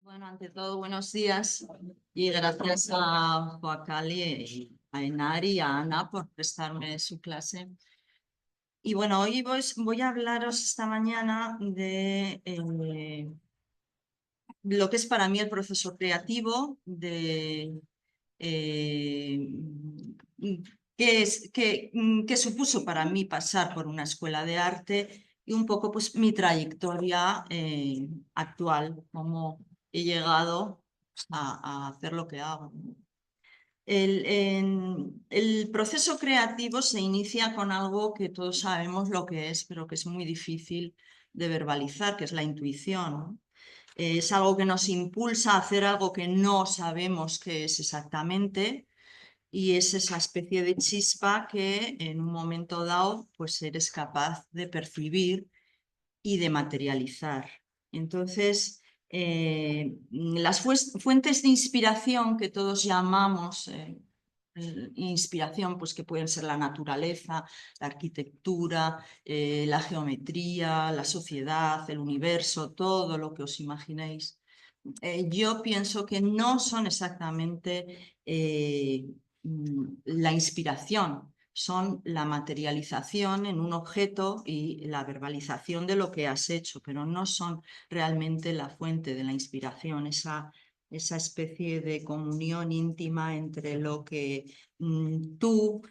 Bueno, ante todo, buenos días y gracias a Joacali, a Enar y a Ana por prestarme su clase. Y bueno, hoy voy a hablaros esta mañana de lo que es para mí el proceso creativo, de eh, qué supuso para mí pasar por una escuela de arte y un poco pues mi trayectoria actual, cómo he llegado a hacer lo que hago. El proceso creativo se inicia con algo que todos sabemos lo que es, pero que es muy difícil de verbalizar, que es la intuición, ¿no? Es algo que nos impulsa a hacer algo que no sabemos qué es exactamente y es esa especie de chispa que en un momento dado pues eres capaz de percibir y de materializar. Entonces, las fuentes de inspiración que todos llamamos inspiración, pues que pueden ser la naturaleza, la arquitectura, la geometría, la sociedad, el universo, todo lo que os imaginéis. Yo pienso que no son exactamente la inspiración, son la materialización en un objeto y la verbalización de lo que has hecho, pero no son realmente la fuente de la inspiración, esa especie de comunión íntima entre lo que tú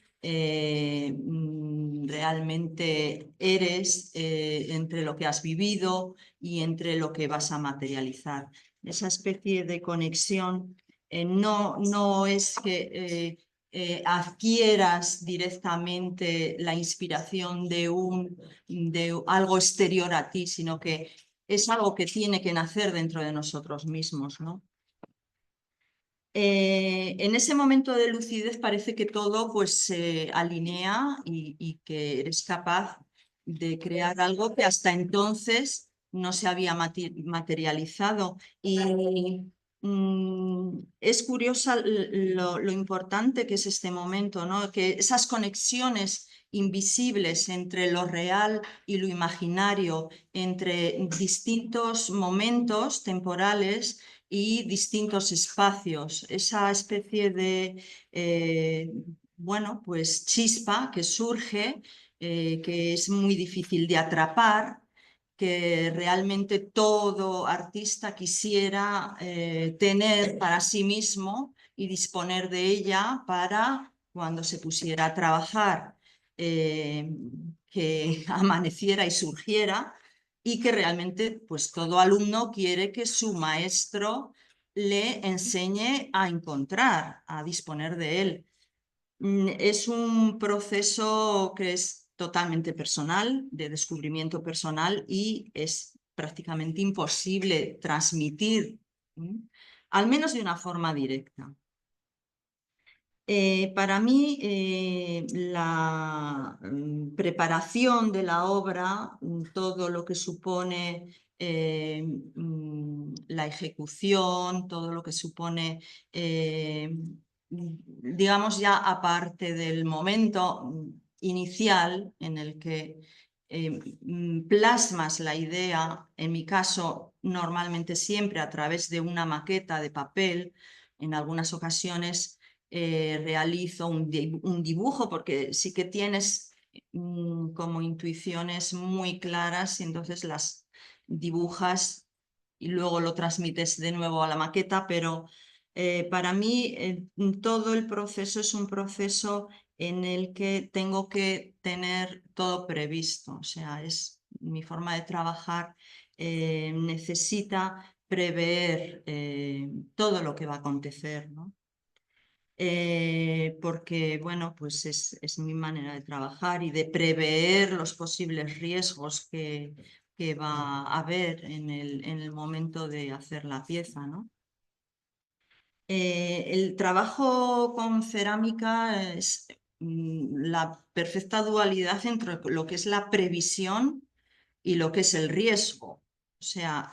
realmente eres, entre lo que has vivido y entre lo que vas a materializar. Esa especie de conexión no es que adquieras directamente la inspiración de algo exterior a ti, sino que es algo que tiene que nacer dentro de nosotros mismos, ¿no? En ese momento de lucidez parece que todo pues se alinea y que eres capaz de crear algo que hasta entonces no se había materializado. Y es curiosa lo importante que es este momento, ¿no? Que esas conexiones invisibles entre lo real y lo imaginario, entre distintos momentos temporales y distintos espacios. Esa especie de, bueno, pues chispa que surge, que es muy difícil de atrapar, que realmente todo artista quisiera tener para sí mismo y disponer de ella para cuando se pusiera a trabajar, que amaneciera y surgiera y que realmente pues todo alumno quiere que su maestro le enseñe a encontrar, a disponer de él. Es un proceso que es totalmente personal, de descubrimiento personal y es prácticamente imposible transmitir, al menos de una forma directa. Para mí, la preparación de la obra, todo lo que supone la ejecución, todo lo que supone, digamos ya aparte del momento inicial en el que plasmas la idea, en mi caso normalmente siempre a través de una maqueta de papel, en algunas ocasiones realizo un dibujo porque sí que tienes como intuiciones muy claras y entonces las dibujas y luego lo transmites de nuevo a la maqueta, pero para mí todo el proceso es un proceso en el que tengo que tener todo previsto, o sea, es mi forma de trabajar, necesita prever todo lo que va a acontecer, ¿no? Porque, bueno, pues es mi manera de trabajar y de prever los posibles riesgos que va a haber en el momento de hacer la pieza, ¿no? El trabajo con cerámica es la perfecta dualidad entre lo que es la previsión y lo que es el riesgo. O sea,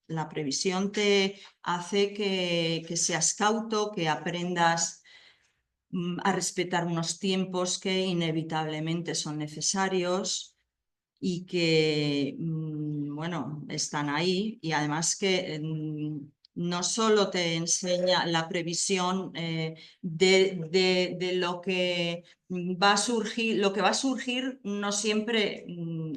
la previsión te hace que seas cauto, que aprendas a respetar unos tiempos que inevitablemente son necesarios y que, bueno, están ahí y además que no solo te enseña la previsión de lo que va a surgir, lo que va a surgir no siempre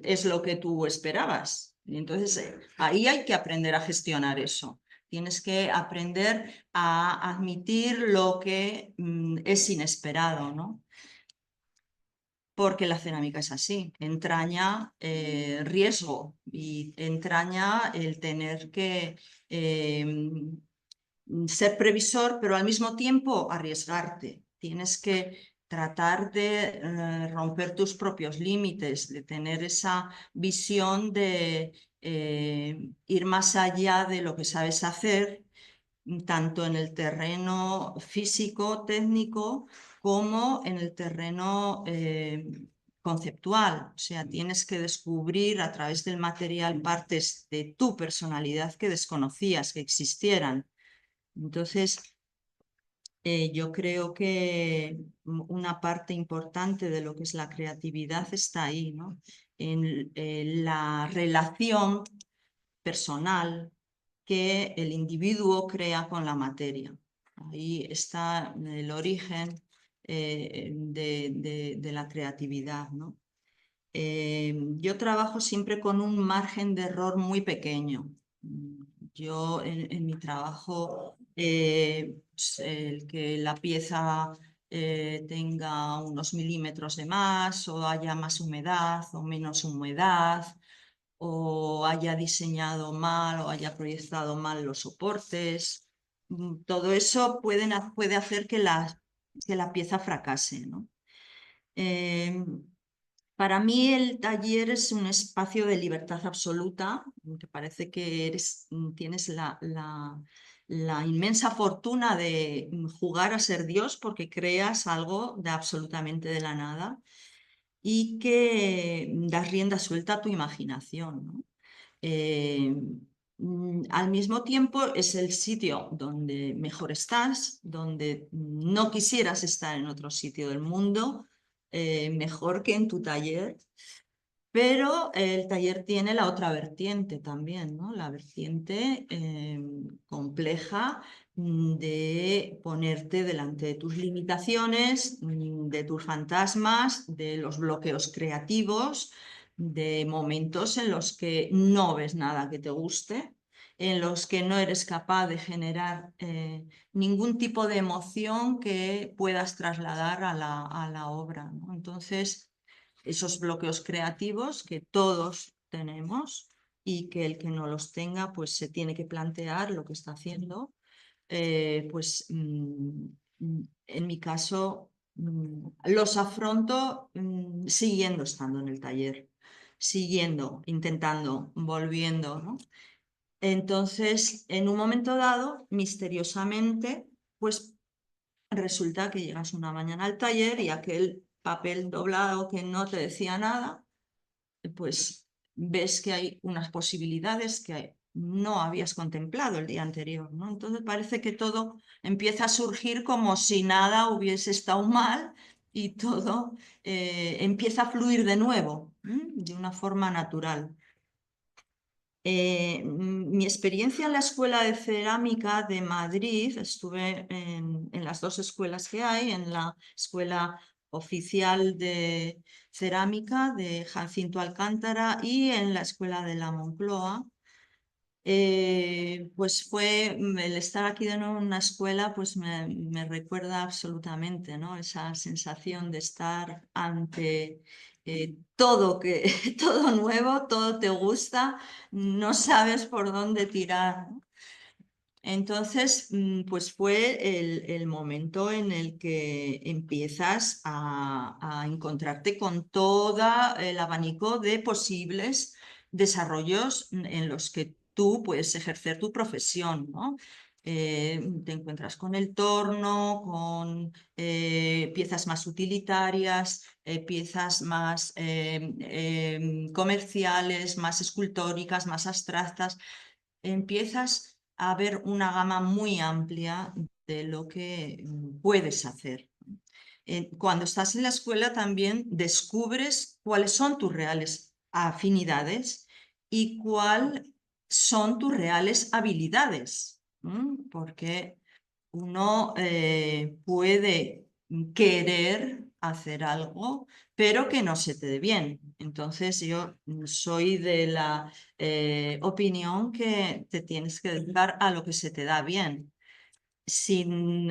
es lo que tú esperabas. Y entonces ahí hay que aprender a gestionar eso. Tienes que aprender a admitir lo que es inesperado, ¿no? Porque la cerámica es así, entraña riesgo y entraña el tener que ser previsor, pero al mismo tiempo arriesgarte. Tienes que tratar de romper tus propios límites, de tener esa visión de ir más allá de lo que sabes hacer, tanto en el terreno físico, técnico, como en el terreno conceptual. O sea, tienes que descubrir a través del material partes de tu personalidad que desconocías que existieran. Entonces, yo creo que una parte importante de lo que es la creatividad está ahí, ¿no? En la relación personal que el individuo crea con la materia. Ahí está el origen de la creatividad, ¿no? Yo trabajo siempre con un margen de error muy pequeño. Yo en mi trabajo, pues, el que la pieza tenga unos milímetros de más o haya más humedad o menos humedad, o haya diseñado mal o haya proyectado mal los soportes. Todo eso puede hacer que la pieza fracase, ¿no? Para mí el taller es un espacio de libertad absoluta, que parece que tienes la inmensa fortuna de jugar a ser Dios porque creas algo de absolutamente de la nada y que das rienda suelta a tu imaginación, ¿no? Eh, Al mismo tiempo es el sitio donde mejor estás, donde no quisieras estar en otro sitio del mundo, mejor que en tu taller, pero el taller tiene la otra vertiente también, ¿no? La vertiente compleja de ponerte delante de tus limitaciones, de tus fantasmas, de los bloqueos creativos, de momentos en los que no ves nada que te guste, en los que no eres capaz de generar ningún tipo de emoción que puedas trasladar a la obra, ¿no? Entonces, esos bloqueos creativos que todos tenemos y que el que no los tenga pues se tiene que plantear lo que está haciendo. En mi caso los afronto siguiendo estando en el taller, siguiendo, intentando, volviendo, ¿no? Entonces, en un momento dado, misteriosamente, pues resulta que llegas una mañana al taller y aquel papel doblado que no te decía nada, pues ves que hay unas posibilidades que no habías contemplado el día anterior, ¿no? Entonces parece que todo empieza a surgir como si nada hubiese estado mal y todo empieza a fluir de nuevo, de una forma natural. Mi experiencia en la Escuela de Cerámica de Madrid, estuve en las dos escuelas que hay, en la Escuela Oficial de Cerámica de Jacinto Alcántara y en la Escuela de la Moncloa. Pues fue el estar aquí de nuevo en una escuela, pues me recuerda absolutamente, ¿no? Esa sensación de estar ante todo todo nuevo, todo te gusta, no sabes por dónde tirar, ¿no? Entonces, pues fue el momento en el que empiezas a encontrarte con todo el abanico de posibles desarrollos en los que tú puedes ejercer tu profesión, ¿no? Te encuentras con el torno, con piezas más utilitarias, piezas más comerciales, más escultóricas, más abstractas. Empiezas a ver una gama muy amplia de lo que puedes hacer. Cuando estás en la escuela también descubres cuáles son tus reales afinidades y cuáles son tus reales habilidades, porque uno puede querer hacer algo, pero que no se te dé bien. Entonces yo soy de la opinión que te tienes que dedicar a lo que se te da bien, sin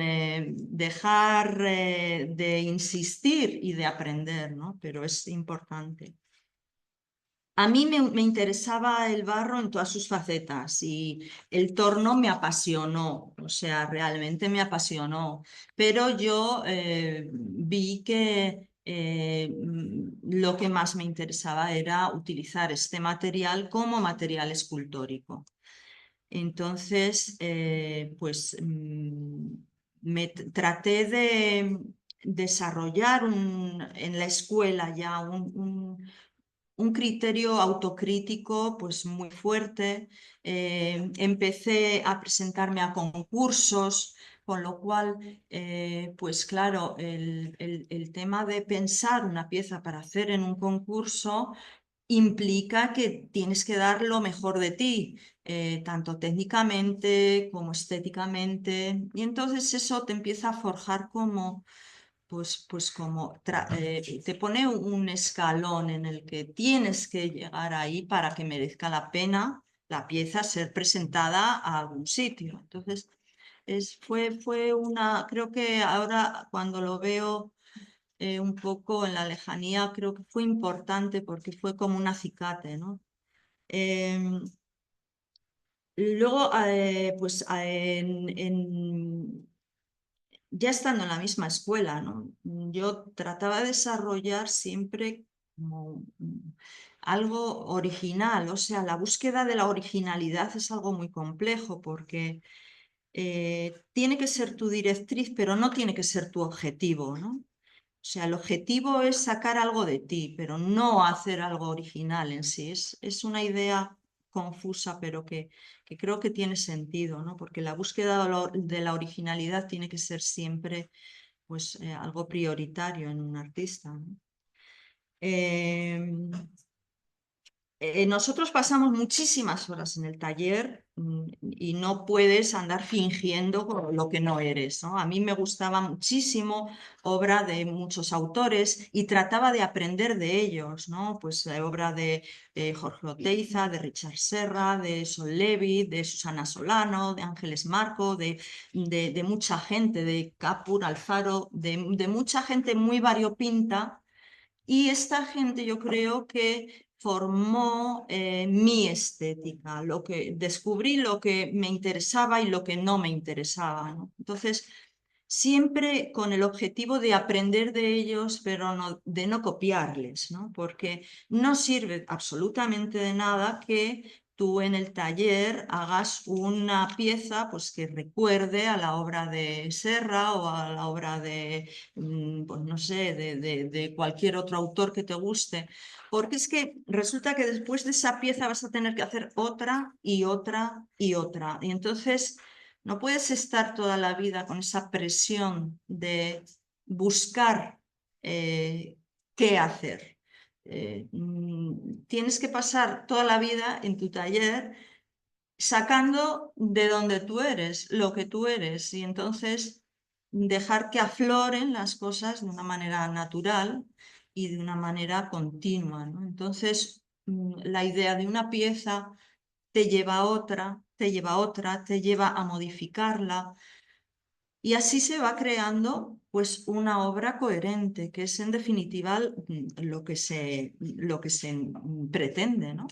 dejar de insistir y de aprender, ¿no? Pero es importante. A mí me interesaba el barro en todas sus facetas y el torno me apasionó, o sea, realmente me apasionó, pero yo vi que lo que más me interesaba era utilizar este material como material escultórico. Entonces, pues traté de desarrollar en la escuela ya un criterio autocrítico pues muy fuerte. Empecé a presentarme a concursos, con lo cual, pues claro, el tema de pensar una pieza para hacer en un concurso implica que tienes que dar lo mejor de ti, tanto técnicamente como estéticamente, y entonces eso te empieza a forjar como pues como te pone un escalón en el que tienes que llegar ahí para que merezca la pena la pieza ser presentada a algún sitio. Entonces, fue una, creo que ahora cuando lo veo un poco en la lejanía, creo que fue importante porque fue como un acicate, ¿no? Em, Luego, pues ya estando en la misma escuela, ¿no? Yo trataba de desarrollar siempre como algo original, o sea, la búsqueda de la originalidad es algo muy complejo porque tiene que ser tu directriz, pero no tiene que ser tu objetivo, ¿no? O sea, el objetivo es sacar algo de ti, pero no hacer algo original en sí. Es una idea confusa, pero que creo que tiene sentido, ¿no? Porque la búsqueda de la originalidad tiene que ser siempre pues, algo prioritario en un artista, ¿no? Em, Nosotros pasamos muchísimas horas en el taller y no puedes andar fingiendo lo que no eres, ¿no? A mí me gustaba muchísimo obra de muchos autores y trataba de aprender de ellos, ¿no? Pues obra de Jorge Oteiza, de Richard Serra, de Sol Levitt, de Susana Solano, de Ángeles Marco, de mucha gente, de Capur, Alfaro, de mucha gente muy variopinta. Y esta gente yo creo que formó mi estética, descubrí lo que me interesaba y lo que no me interesaba, ¿no? Entonces, siempre con el objetivo de aprender de ellos, pero de no copiarles, ¿no? Porque no sirve absolutamente de nada que tú en el taller hagas una pieza pues, que recuerde a la obra de Serra o a la obra de, pues, no sé, de cualquier otro autor que te guste, porque es que resulta que después de esa pieza vas a tener que hacer otra y otra y otra. Y entonces no puedes estar toda la vida con esa presión de buscar qué hacer. Tienes que pasar toda la vida en tu taller sacando de donde tú eres, lo que tú eres, y entonces dejar que afloren las cosas de una manera natural y de una manera continua, ¿no? Entonces, la idea de una pieza te lleva a otra, te lleva a otra, te lleva a modificarla, y así se va creando pues una obra coherente, que es en definitiva lo que se pretende, ¿no?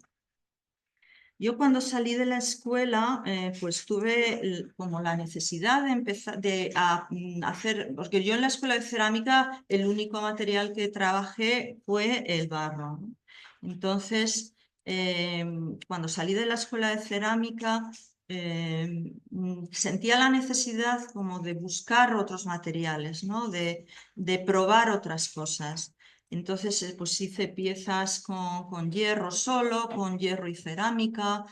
Yo cuando salí de la escuela, pues tuve como la necesidad de empezar hacer, porque yo en la escuela de cerámica el único material que trabajé fue el barro, ¿no? Entonces, cuando salí de la escuela de cerámica, sentía la necesidad como de buscar otros materiales, ¿no? De probar otras cosas. Entonces, pues hice piezas con hierro solo, con hierro y cerámica,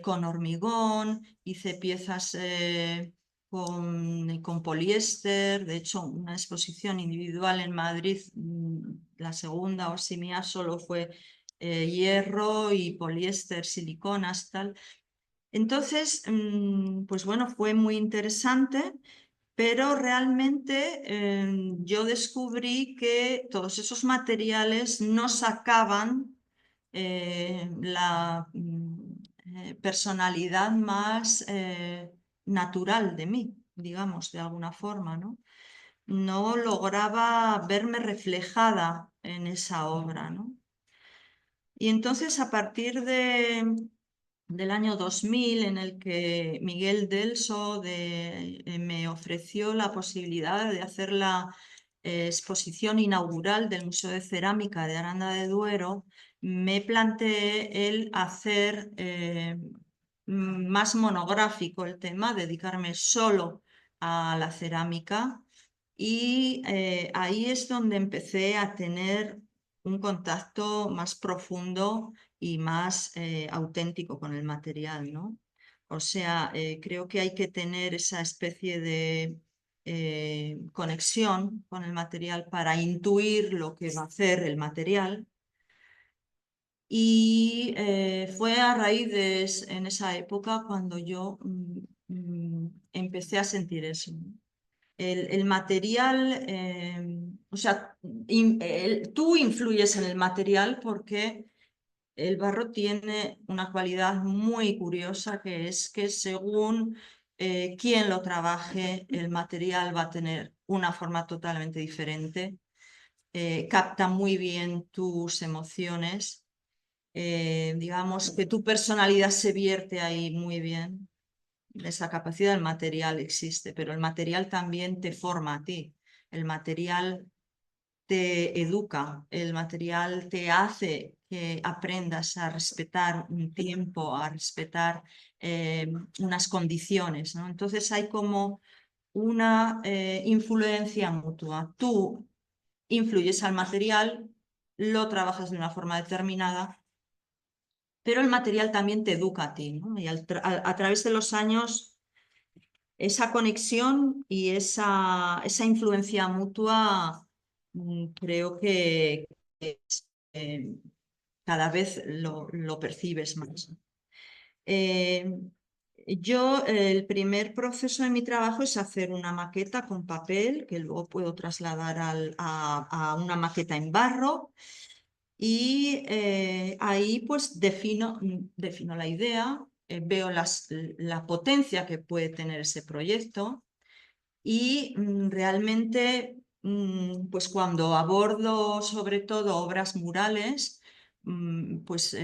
con hormigón, hice piezas con poliéster. De hecho, una exposición individual en Madrid, la segunda o mía, solo fue hierro y poliéster, siliconas, tal. Entonces, pues bueno, fue muy interesante, pero realmente yo descubrí que todos esos materiales no sacaban la personalidad más natural de mí, digamos, de alguna forma, ¿no? No lograba verme reflejada en esa obra, ¿no? Y entonces a partir del año 2000, en el que Miguel Delso me ofreció la posibilidad de hacer la exposición inaugural del Museo de Cerámica de Aranda de Duero, me planteé el hacer más monográfico el tema, dedicarme solo a la cerámica, y ahí es donde empecé a tener un contacto más profundo y más auténtico con el material, ¿no? O sea, creo que hay que tener esa especie de conexión con el material para intuir lo que va a hacer el material. Y fue a raíz en esa época cuando yo empecé a sentir eso, ¿no? El material, o sea, tú influyes en el material porque el barro tiene una cualidad muy curiosa, que es que según quién lo trabaje, el material va a tener una forma totalmente diferente, capta muy bien tus emociones, digamos que tu personalidad se vierte ahí muy bien. Esa capacidad del material existe, pero el material también te forma a ti. El material te educa, el material te hace que aprendas a respetar un tiempo, a respetar unas condiciones, ¿no? Entonces hay como una influencia mutua. Tú influyes al material, lo trabajas de una forma determinada, pero el material también te educa a ti, ¿no? Y a través de los años esa conexión y esa influencia mutua, creo que eh, cada vez lo percibes más. Eh, el primer proceso de mi trabajo es hacer una maqueta con papel, que luego puedo trasladar a una maqueta en barro, y ahí pues defino la idea, veo la potencia que puede tener ese proyecto. Y realmente, pues cuando abordo sobre todo obras murales, pues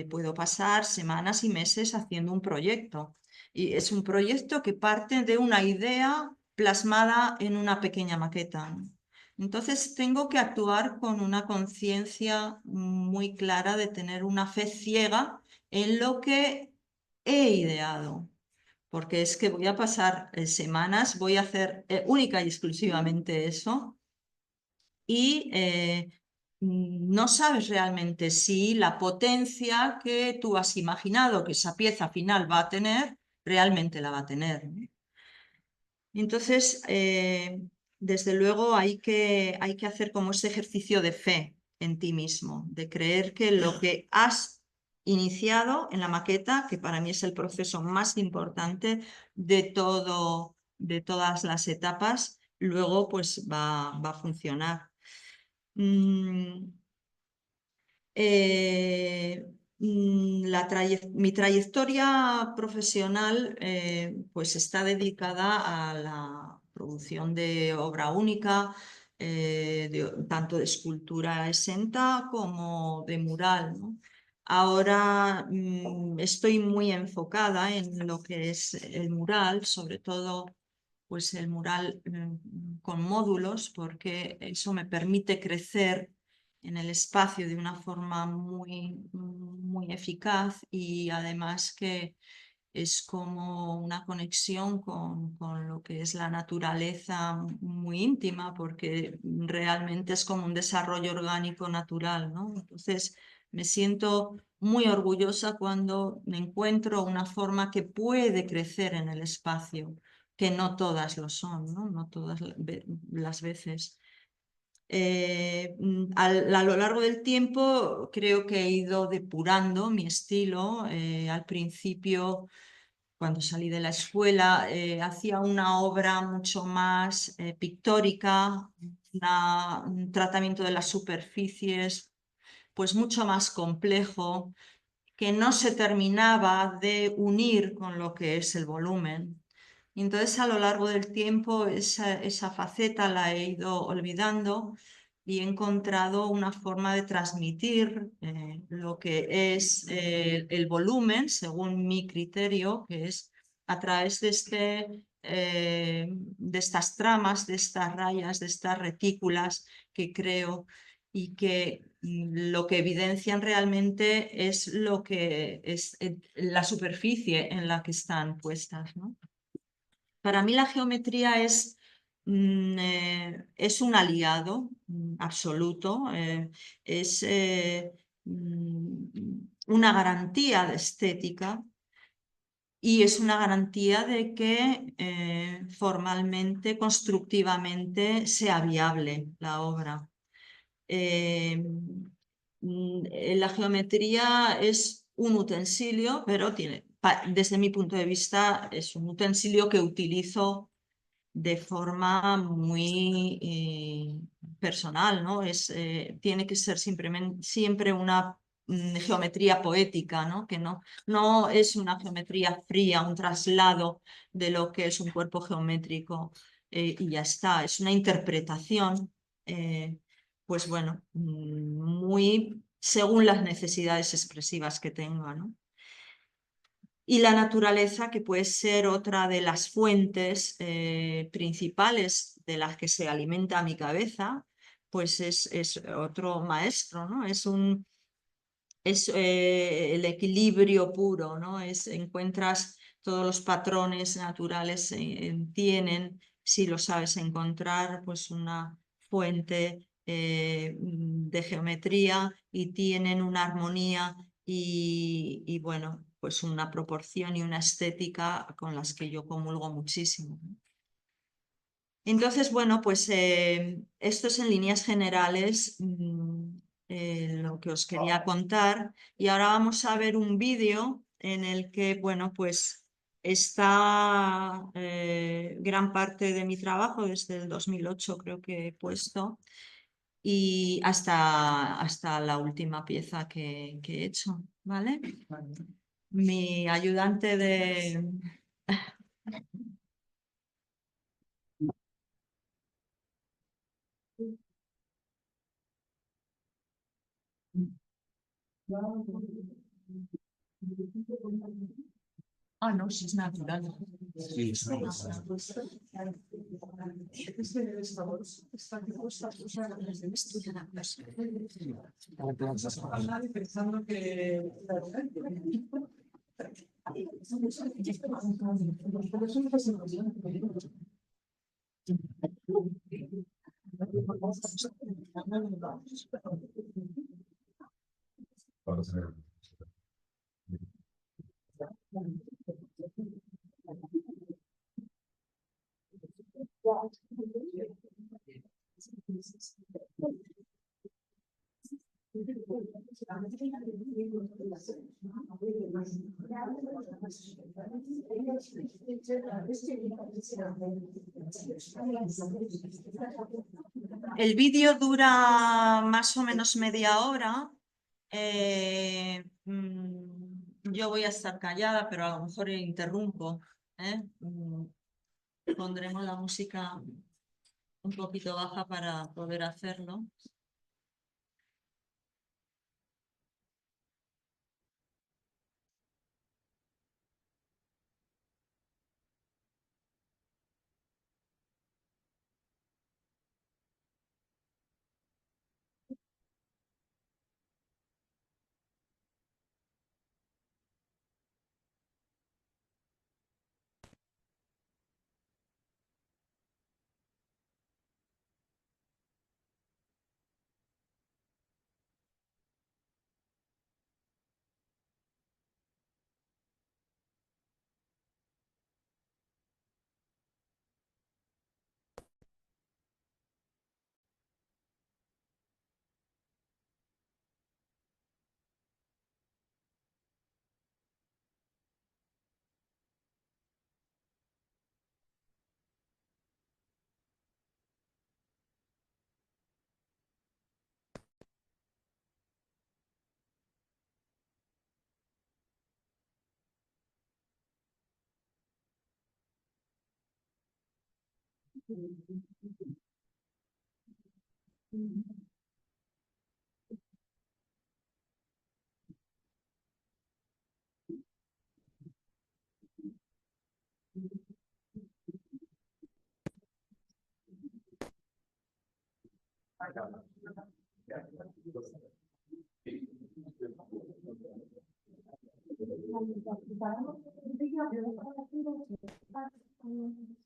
puedo pasar semanas y meses haciendo un proyecto. Y es un proyecto que parte de una idea plasmada en una pequeña maqueta, ¿no? Entonces tengo que actuar con una conciencia muy clara de tener una fe ciega en lo que he ideado, porque es que voy a pasar semanas, voy a hacer única y exclusivamente eso, y no sabes realmente si la potencia que tú has imaginado que esa pieza final va a tener, realmente la va a tener, ¿no? Entonces, desde luego hay que hacer como ese ejercicio de fe en ti mismo, de creer que lo que has iniciado en la maqueta, que para mí es el proceso más importante de todas las etapas, luego pues va a funcionar. Mm, eh, mi trayectoria profesional pues está dedicada a la producción de obra única, tanto de escultura exenta como de mural, ¿no? Ahora estoy muy enfocada en lo que es el mural, sobre todo pues el mural con módulos, porque eso me permite crecer en el espacio de una forma muy eficaz, y además que es como una conexión con lo que es la naturaleza muy íntima, porque realmente es como un desarrollo orgánico natural, ¿no? Entonces me siento muy orgullosa cuando me encuentro una forma que puede crecer en el espacio, que no todas lo son, ¿no? No todas las veces. A lo largo del tiempo creo que he ido depurando mi estilo. Al principio, cuando salí de la escuela, hacía una obra mucho más pictórica, un tratamiento de las superficies pues mucho más complejo, que no se terminaba de unir con lo que es el volumen. Y entonces a lo largo del tiempo esa faceta la he ido olvidando y he encontrado una forma de transmitir lo que es el volumen, según mi criterio, que es a través de estas tramas, de estas rayas, de estas retículas que creo y que lo que evidencian realmente es lo que es la superficie en la que están puestas, ¿no? Para mí la geometría es un aliado absoluto, es una garantía de estética y es una garantía de que formalmente, constructivamente, sea viable la obra. La geometría es un utensilio, pero desde mi punto de vista, es un utensilio que utilizo de forma muy personal, ¿no? Tiene que ser siempre una geometría poética, ¿no? Que no es una geometría fría, un traslado de lo que es un cuerpo geométrico y ya está, es una interpretación, pues bueno, muy según las necesidades expresivas que tenga, ¿no? Y la naturaleza, que puede ser otra de las fuentes principales de las que se alimenta mi cabeza, pues es otro maestro, ¿no? Es el equilibrio puro, ¿no? Encuentras todos los patrones naturales, tienen, si lo sabes encontrar, pues una fuente de geometría y tienen una armonía y bueno, pues una proporción y una estética con las que yo comulgo muchísimo, ¿no? Entonces, bueno, pues esto es en líneas generales lo que os quería contar. Y ahora vamos a ver un vídeo en el que, bueno, pues está gran parte de mi trabajo desde el 2008 creo que he puesto y hasta la última pieza que he hecho, ¿vale? Mi ayudante de... Ah, no, si es natural. Sí, El vídeo dura más o menos media hora. Yo voy a estar callada, pero a lo mejor interrumpo, ¿eh? Pondremos la música un poquito baja para poder hacerlo.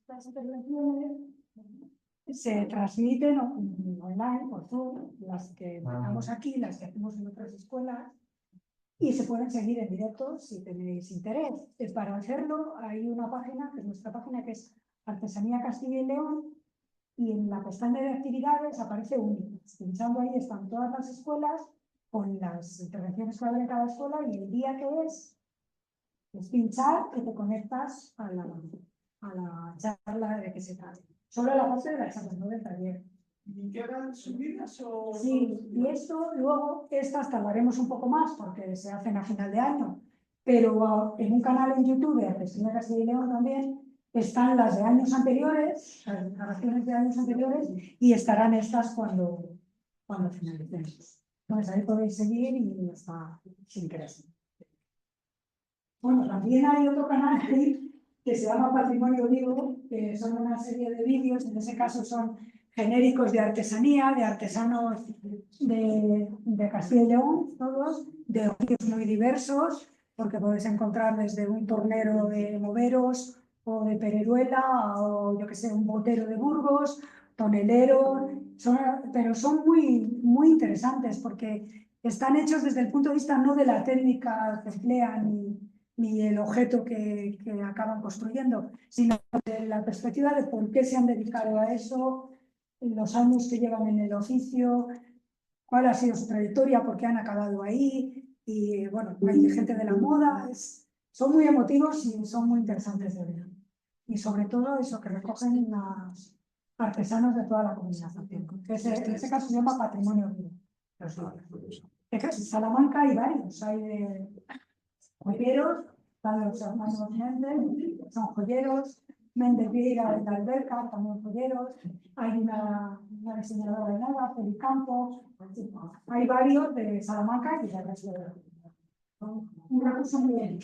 Las intervenciones se transmiten online por Zoom, las que damos aquí, las que hacemos en otras escuelas, y se pueden seguir en directo si tenéis interés. Para hacerlo hay una página, que es nuestra página, que es Artesanía Castilla y León, y en la pestaña de actividades aparece Únicas. Pinchando ahí están todas las escuelas con las intervenciones que habrá en cada escuela y el día que es pinchar que te conectas a la charla de que se trata. Solo la fase de la charla, no del taller. ¿Y quedan subidas o...? Sí, y esto luego, estas tardaremos un poco más porque se hacen a final de año, pero en un canal en YouTube de Artesanía Castilla y León también están las de años anteriores, las grabaciones de años anteriores, y estarán estas cuando finalicemos. Entonces ahí podéis seguir y está sin interés. Bueno, también hay otro canal que se llama Patrimonio Vivo, que son una serie de vídeos, en ese caso son genéricos de artesanía, de artesanos de Castilla y León, todos, de oficios muy diversos, porque podéis encontrar desde un tornero de Moveros o de Pereruela, o yo que sé, un botero de Burgos, tonelero, pero son muy interesantes porque están hechos desde el punto de vista no de la técnica que emplean ni el objeto que acaban construyendo, sino de la perspectiva de por qué se han dedicado a eso, los años que llevan en el oficio, cuál ha sido su trayectoria, por qué han acabado ahí, y bueno, hay gente de la moda, son muy emotivos y son muy interesantes de ver. Y sobre todo eso, que recogen los artesanos de toda la comunidad, que en este caso se llama Patrimonio Vivo. En Salamanca hay varios, hay de joyeros, están los hermanos Méndez, son joyeros, Méndez Vieira de la Alberca, también joyeros, hay una diseñadora de moda, Feli Campos, hay varios de Salamanca y del resto de la comunidad. Un recurso muy bien.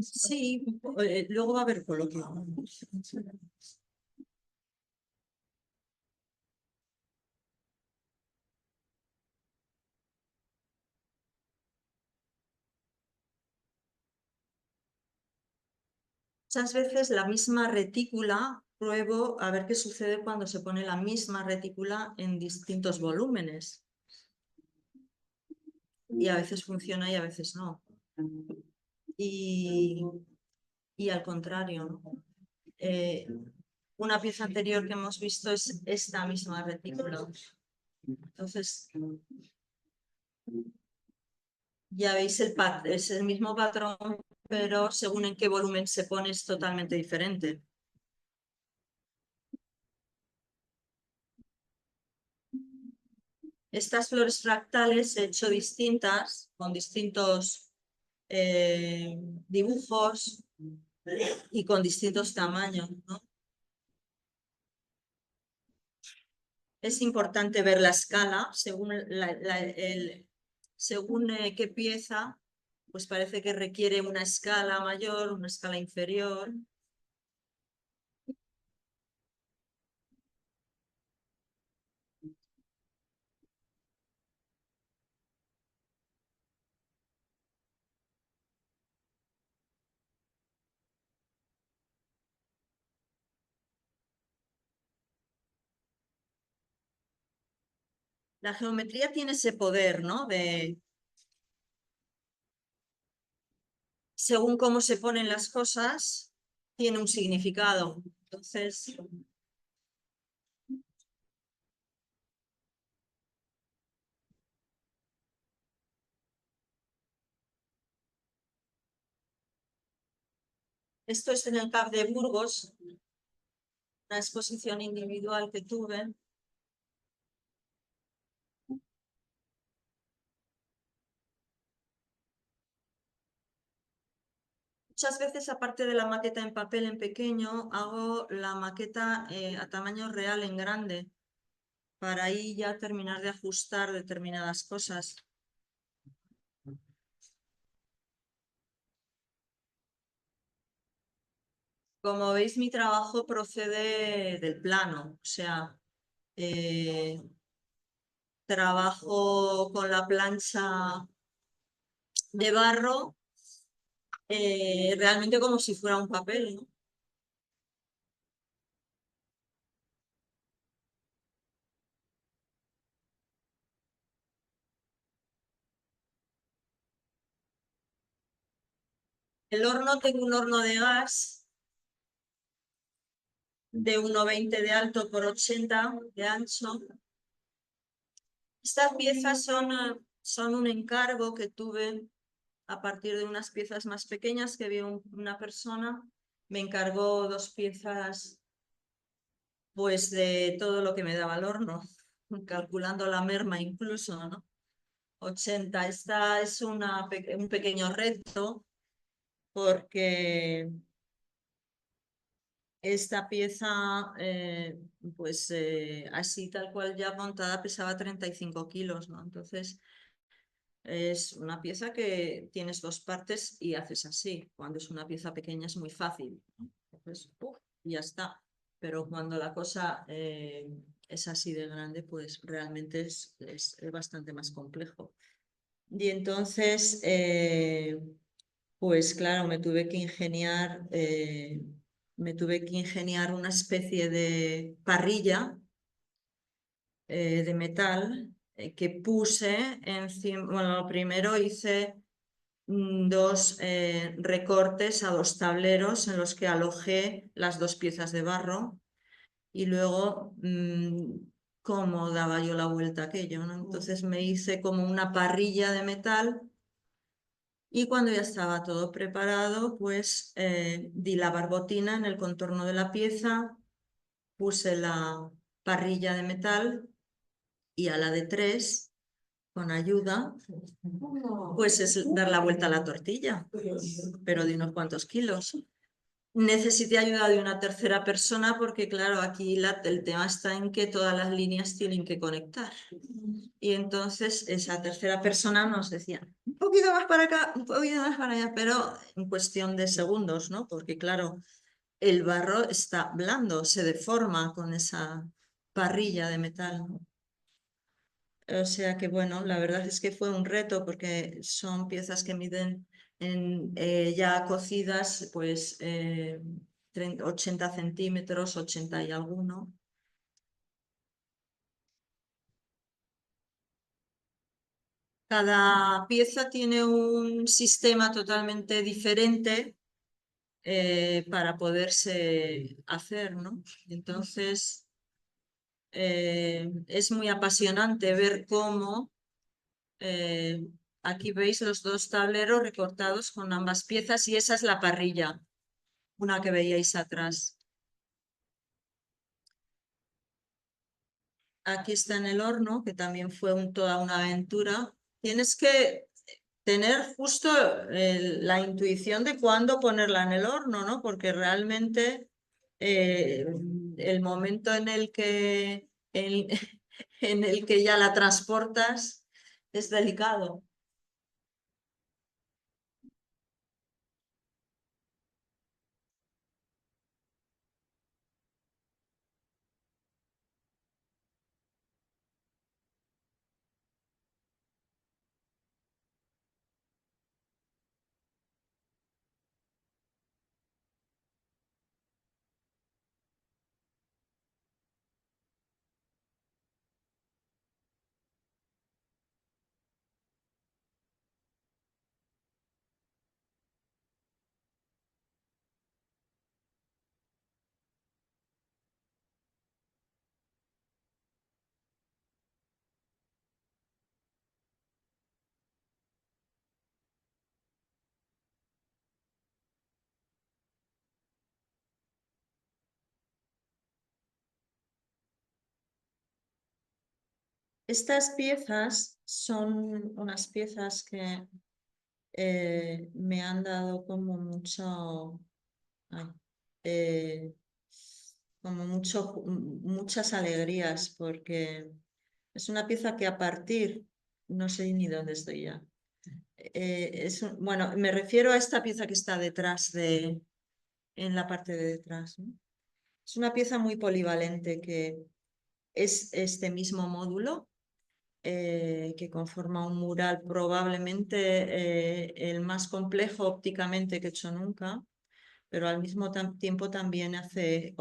Sí, luego va a haber coloquio. Muchas veces la misma retícula, pruebo a ver qué sucede cuando se pone la misma retícula en distintos volúmenes. Y a veces funciona y a veces no. Y al contrario, ¿no? Una pieza anterior que hemos visto es esta misma retícula. Entonces, ya veis es el mismo patrón, pero según en qué volumen se pone es totalmente diferente. Estas flores fractales he hecho distintas, con distintos dibujos y con distintos tamaños, ¿no? Es importante ver la escala según, según qué pieza, pues parece que requiere una escala mayor, una escala inferior. La geometría tiene ese poder, ¿no? De, según cómo se ponen las cosas, tiene un significado. Entonces, esto es en el CAF de Burgos, una exposición individual que tuve. Muchas veces, aparte de la maqueta en papel en pequeño, hago la maqueta a tamaño real en grande, para ahí ya terminar de ajustar determinadas cosas. Como veis, mi trabajo procede del plano, o sea, trabajo con la plancha de barro, realmente como si fuera un papel, ¿no? El horno, tengo un horno de gas de 1,20 de alto por 80 de ancho. Estas piezas son un encargo que tuve a partir de unas piezas más pequeñas que vio una persona. Me encargó 2 piezas pues de todo lo que me daba el horno, calculando la merma incluso, ¿no? 80. Esta es un pequeño reto porque esta pieza, pues así tal cual ya montada, pesaba 35 kilos, ¿no? Entonces es una pieza que tienes 2 partes y haces así. Cuando es una pieza pequeña es muy fácil, ¿no? Entonces, y ya está. Pero cuando la cosa es así de grande, pues realmente es bastante más complejo. Y entonces, pues claro, me tuve que ingeniar una especie de parrilla de metal que puse encima. Bueno, primero hice 2 recortes a 2 tableros en los que alojé las 2 piezas de barro y luego cómo daba yo la vuelta a aquello, ¿no? Entonces me hice como una parrilla de metal. Y cuando ya estaba todo preparado, pues di la barbotina en el contorno de la pieza, puse la parrilla de metal y a la de 3, con ayuda, pues es dar la vuelta a la tortilla, pero de unos cuantos kilos. necesité ayuda de una tercera persona porque, claro, aquí el tema está en que todas las líneas tienen que conectar. Y entonces esa tercera persona nos decía, un poquito más para acá, un poquito más para allá, pero en cuestión de segundos, ¿no? Porque, claro, el barro está blando, se deforma con esa parrilla de metal, ¿no? O sea que, bueno, la verdad es que fue un reto porque son piezas que miden ya cocidas, pues 80 centímetros, 80 y alguno. Cada pieza tiene un sistema totalmente diferente para poderse hacer, ¿no? Entonces, es muy apasionante ver cómo aquí veis los dos tableros recortados con ambas piezas y esa es la parrilla, una que veíais atrás. Aquí está en el horno, que también fue toda una aventura. Tienes que tener justo la intuición de cuándo ponerla en el horno, ¿no? Porque realmente eh, el momento en el que ya la transportas es delicado. Estas piezas son unas piezas que me han dado ay, eh, muchas alegrías porque es una pieza que a partir, no sé ni dónde estoy ya. Bueno, me refiero a esta pieza que está en la parte de detrás, ¿no? Es una pieza muy polivalente que es este mismo módulo que conforma un mural probablemente el más complejo ópticamente que he hecho nunca, pero al mismo tiempo también hace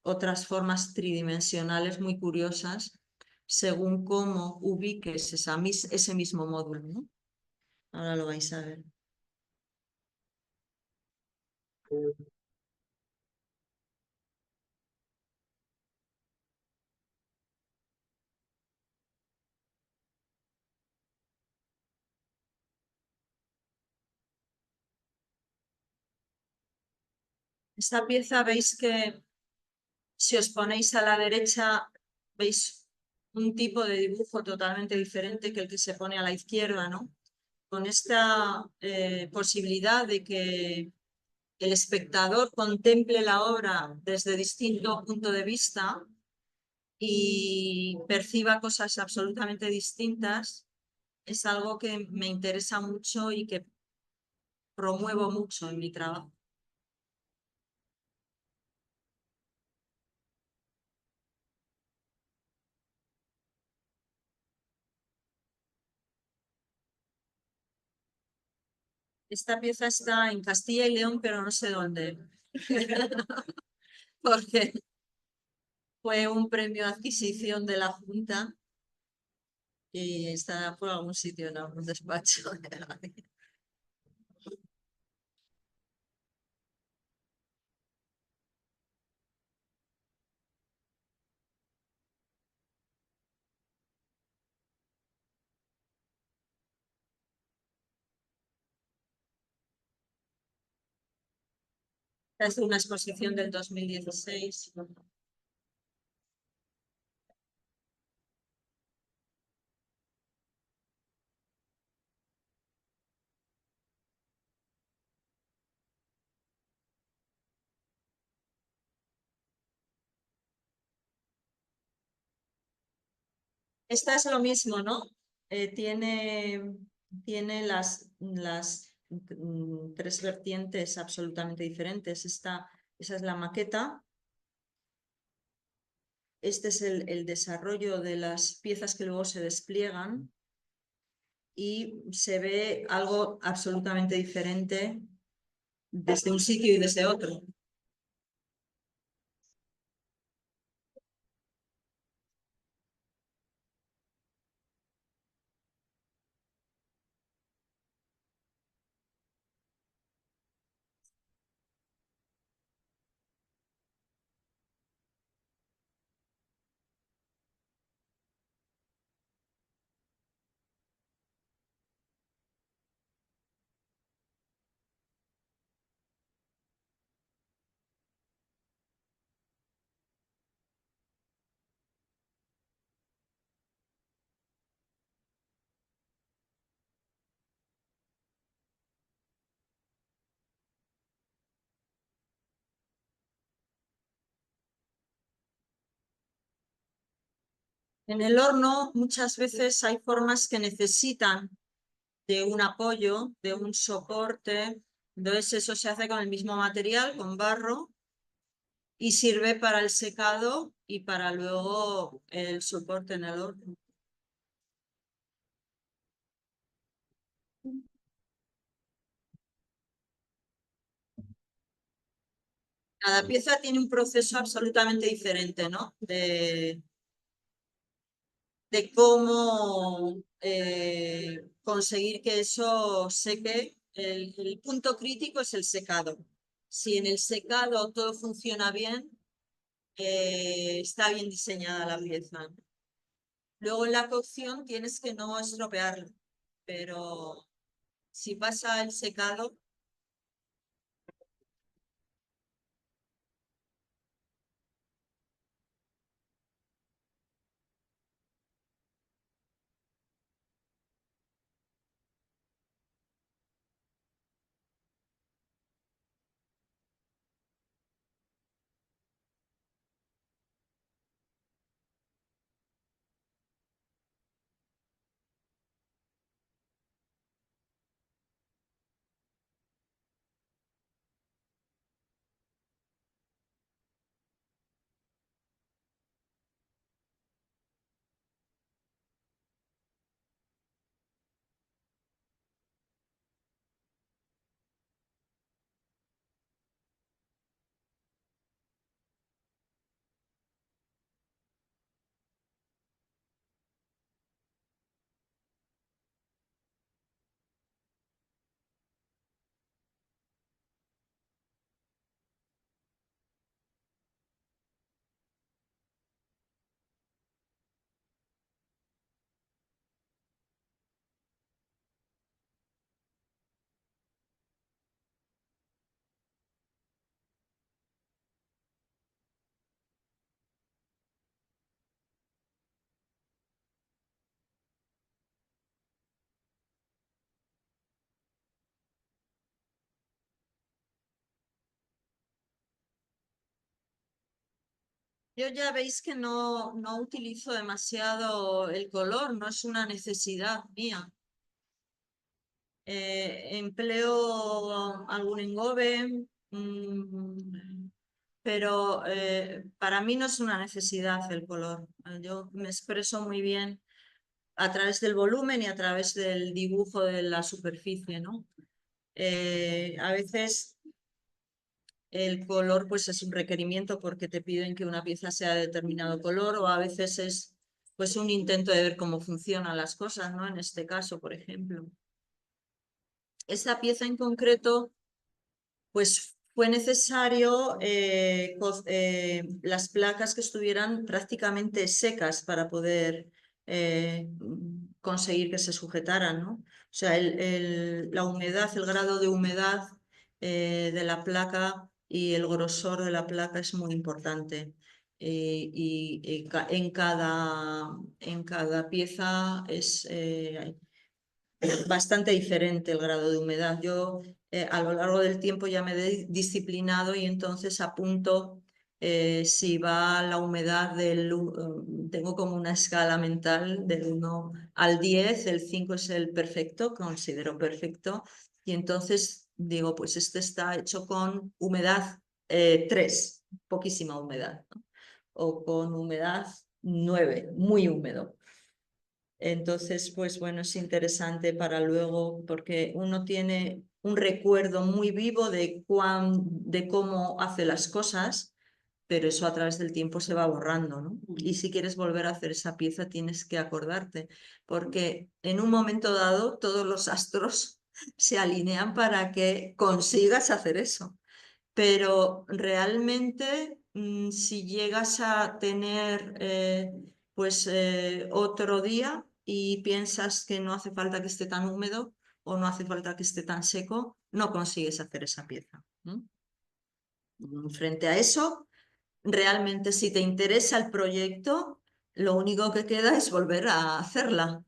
otras formas tridimensionales muy curiosas según cómo ubiques ese mismo módulo, ¿no? Ahora lo vais a ver. Esta pieza veis que si os ponéis a la derecha veis un tipo de dibujo totalmente diferente que el que se pone a la izquierda, ¿no? Con esta posibilidad de que el espectador contemple la obra desde distinto punto de vista y perciba cosas absolutamente distintas, es algo que me interesa mucho y que promuevo mucho en mi trabajo. Esta pieza está en Castilla y León, pero no sé dónde, porque fue un premio de adquisición de la Junta y está por algún sitio en algún despacho. Es una exposición del 2016. Esta es lo mismo, ¿no? Tiene las tres vertientes absolutamente diferentes. Esa es la maqueta. Este es el desarrollo de las piezas que luego se despliegan y se ve algo absolutamente diferente desde un sitio y desde otro. En el horno muchas veces hay formas que necesitan de un apoyo, de un soporte. Entonces eso se hace con el mismo material, con barro, y sirve para el secado y para luego el soporte en el horno. Cada pieza tiene un proceso absolutamente diferente, ¿no? De cómo conseguir que eso seque. El punto crítico es el secado. Si en el secado todo funciona bien, está bien diseñada la pieza. Luego en la cocción tienes que no estropearlo, pero si pasa el secado, yo ya veis que no utilizo demasiado el color, no es una necesidad mía. Empleo algún engobe, pero para mí no es una necesidad el color. Yo me expreso muy bien a través del volumen y a través del dibujo de la superficie, ¿no? A veces el color pues es un requerimiento porque te piden que una pieza sea de determinado color, o a veces es pues un intento de ver cómo funcionan las cosas, ¿no? En este caso, por ejemplo. Esta pieza en concreto, pues fue necesario las placas que estuvieran prácticamente secas para poder conseguir que se sujetaran, ¿no? O sea, la humedad, el grado de humedad de la placa y el grosor de la placa es muy importante. En cada pieza es bastante diferente el grado de humedad. Yo a lo largo del tiempo ya me he disciplinado y entonces apunto Si va la humedad tengo como una escala mental del 1 al 10, el 5 es el perfecto, considero perfecto, y entonces digo, pues este está hecho con humedad 3, poquísima humedad, ¿no? O con humedad 9, muy húmedo. Entonces, pues bueno, es interesante para luego, porque uno tiene un recuerdo muy vivo de cómo hace las cosas, pero eso a través del tiempo se va borrando, ¿no? Y si quieres volver a hacer esa pieza, tienes que acordarte, porque en un momento dado todos los astros se alinean para que consigas hacer eso. Pero realmente, si llegas a tener otro día y piensas que no hace falta que esté tan húmedo o no hace falta que esté tan seco, no consigues hacer esa pieza. Frente a eso, realmente si te interesa el proyecto, lo único que queda es volver a hacerla.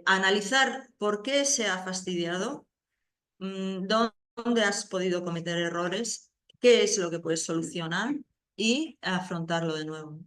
Analizar por qué se ha fastidiado, dónde has podido cometer errores, qué es lo que puedes solucionar y afrontarlo de nuevo.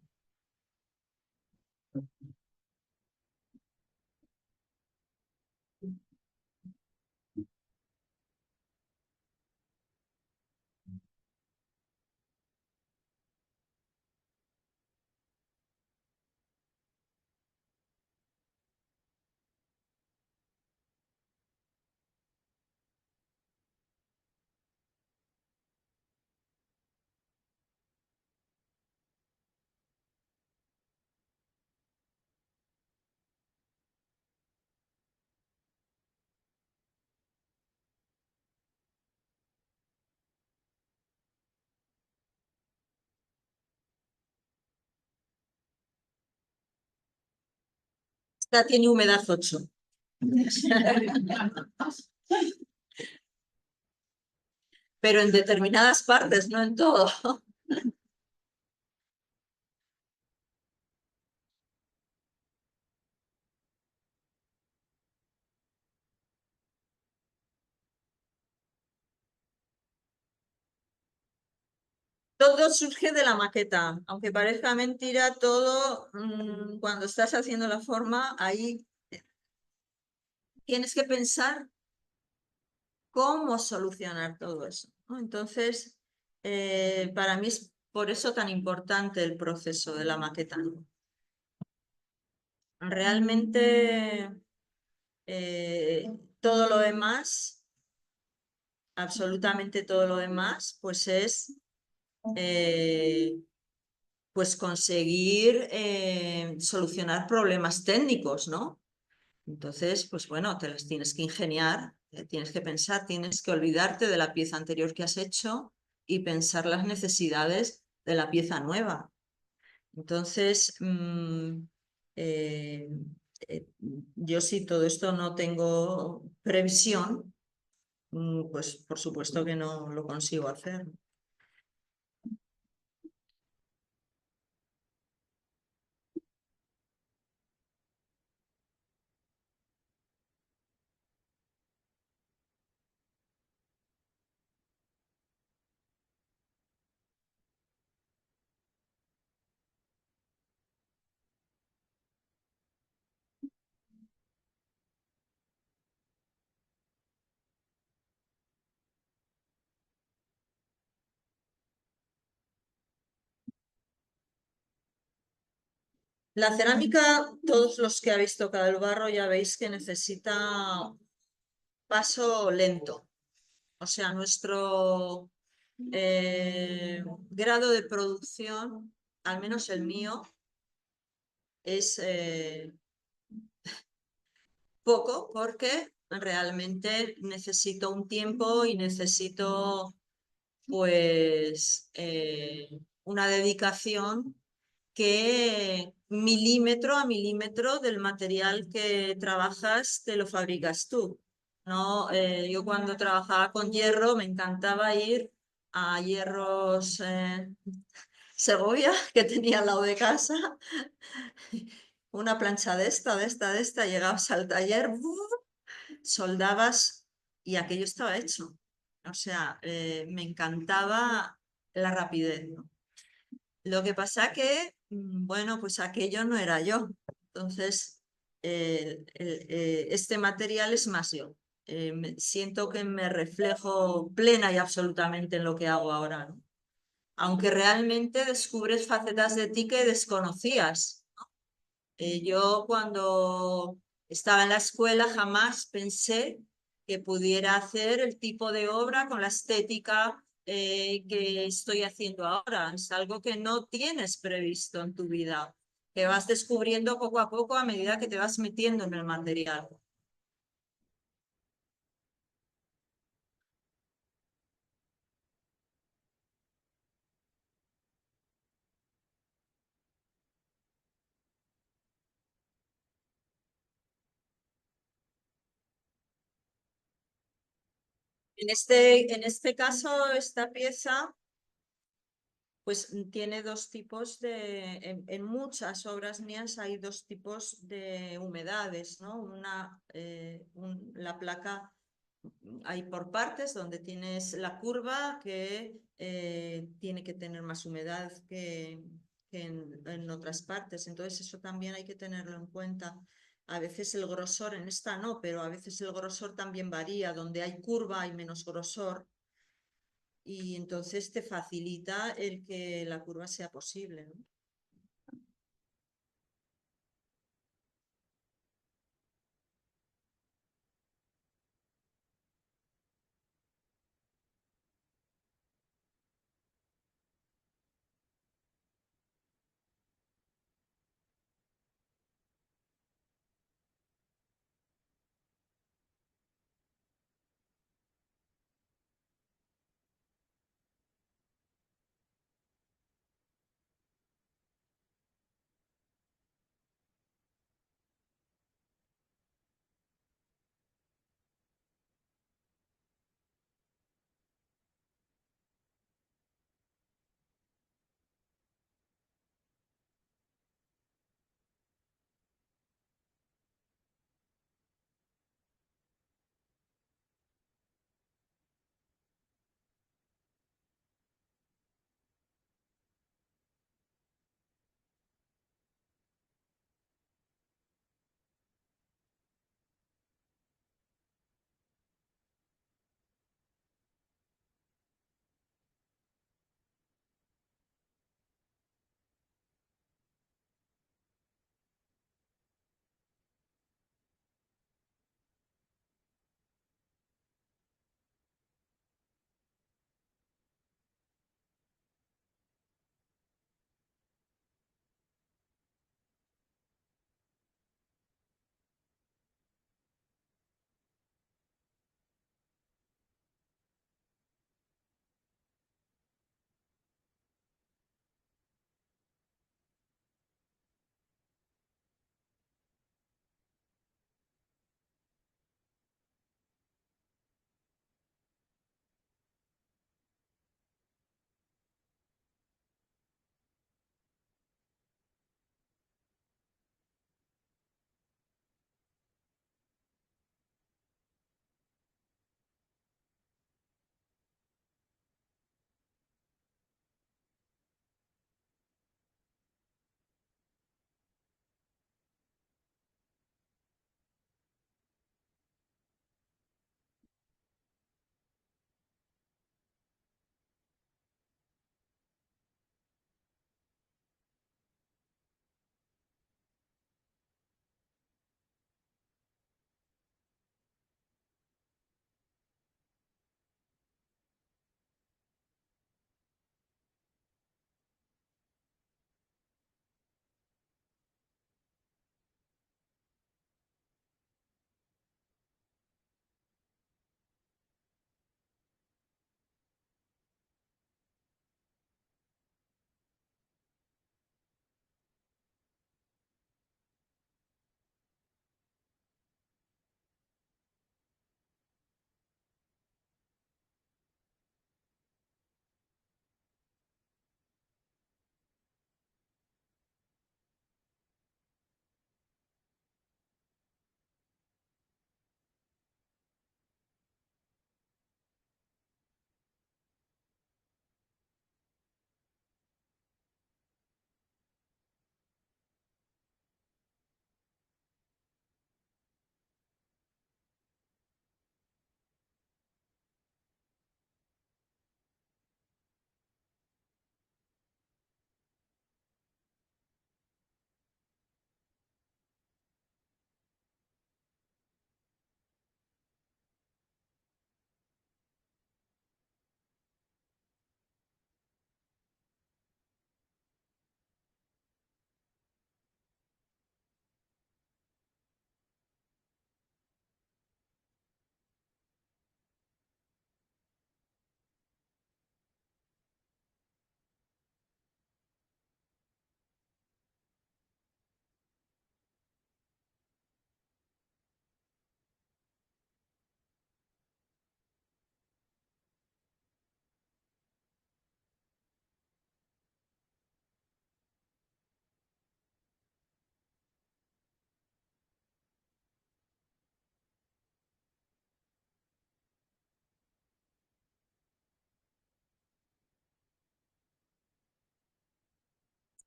Esta tiene humedad 8. Pero en determinadas partes, no en todo. Todo surge de la maqueta, aunque parezca mentira, todo cuando estás haciendo la forma, ahí tienes que pensar cómo solucionar todo eso, ¿no? Entonces, para mí es por eso tan importante el proceso de la maqueta, ¿no? Realmente todo lo demás, absolutamente todo lo demás, pues es pues conseguir solucionar problemas técnicos, ¿no? Entonces, pues bueno, te las tienes que ingeniar, tienes que pensar, tienes que olvidarte de la pieza anterior que has hecho y pensar las necesidades de la pieza nueva. Entonces, eh, eh, yo si todo esto no tengo previsión, pues por supuesto que no lo consigo hacer. La cerámica, todos los que habéis tocado el barro ya veis que necesita paso lento. O sea, nuestro grado de producción, al menos el mío, es poco porque realmente necesito un tiempo y necesito pues una dedicación que milímetro a milímetro del material que trabajas te lo fabricas tú. ¿No? Yo cuando trabajaba con hierro me encantaba ir a Hierros Segovia, que tenía al lado de casa, una plancha de esta, llegabas al taller, soldabas y aquello estaba hecho. O sea, me encantaba la rapidez, ¿no? Lo que pasa que, bueno, pues aquello no era yo. Entonces, este material es más yo. Siento que me reflejo plena y absolutamente en lo que hago ahora, ¿no? Aunque realmente descubres facetas de ti que desconocías. Yo cuando estaba en la escuela jamás pensé que pudiera hacer el tipo de obra con la estética que estoy haciendo ahora. Es algo que no tienes previsto en tu vida, que vas descubriendo poco a poco a medida que te vas metiendo en el material. En este caso, esta pieza pues tiene dos tipos en muchas obras mías hay dos tipos de humedades, ¿no? La placa hay por partes donde tienes la curva que tiene que tener más humedad que en otras partes. Entonces eso también hay que tenerlo en cuenta. A veces el grosor, en esta no, pero a veces el grosor también varía. Donde hay curva hay menos grosor y entonces te facilita el que la curva sea posible, ¿no?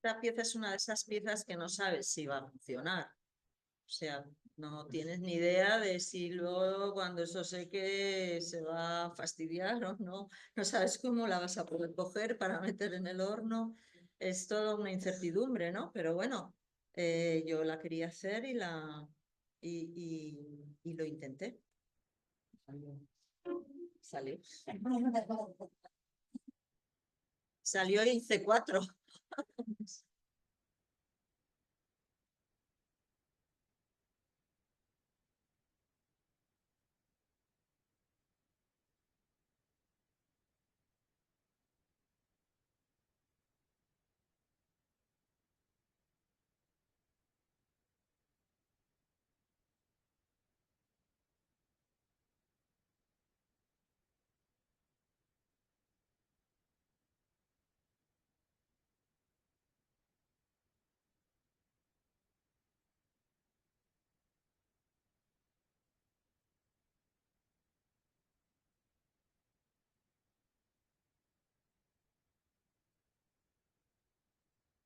Esta pieza es una de esas piezas que no sabes si va a funcionar. O sea, no tienes ni idea de si luego cuando eso seque se va a fastidiar o no. No sabes cómo la vas a poder coger para meter en el horno. Es toda una incertidumbre, ¿no? Pero bueno, yo la quería hacer y lo intenté. Salió. Salió y hice 4.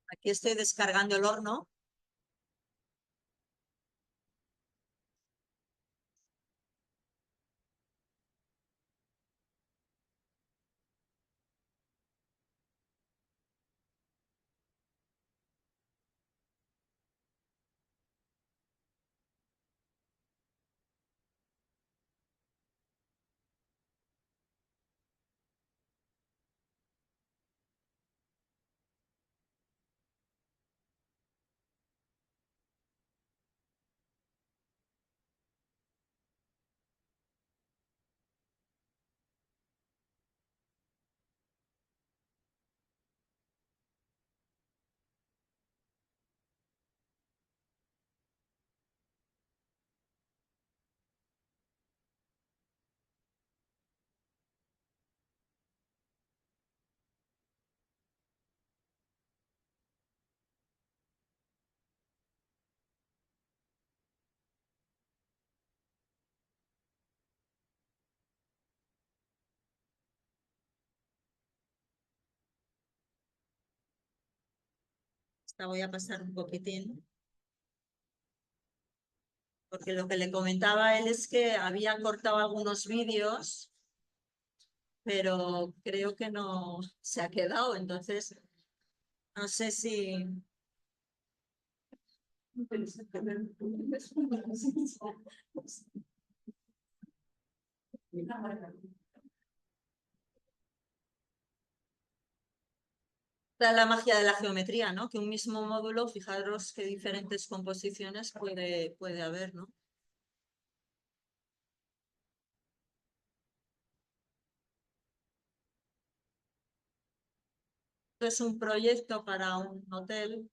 Aquí estoy descargando el horno. Esta voy a pasar un poquitín. Porque lo que le comentaba a él es que había cortado algunos vídeos, pero creo que no se ha quedado. Entonces, no sé si... Está la magia de la geometría, ¿no? Que un mismo módulo, fijaros qué diferentes composiciones puede haber, ¿no? Esto es un proyecto para un hotel.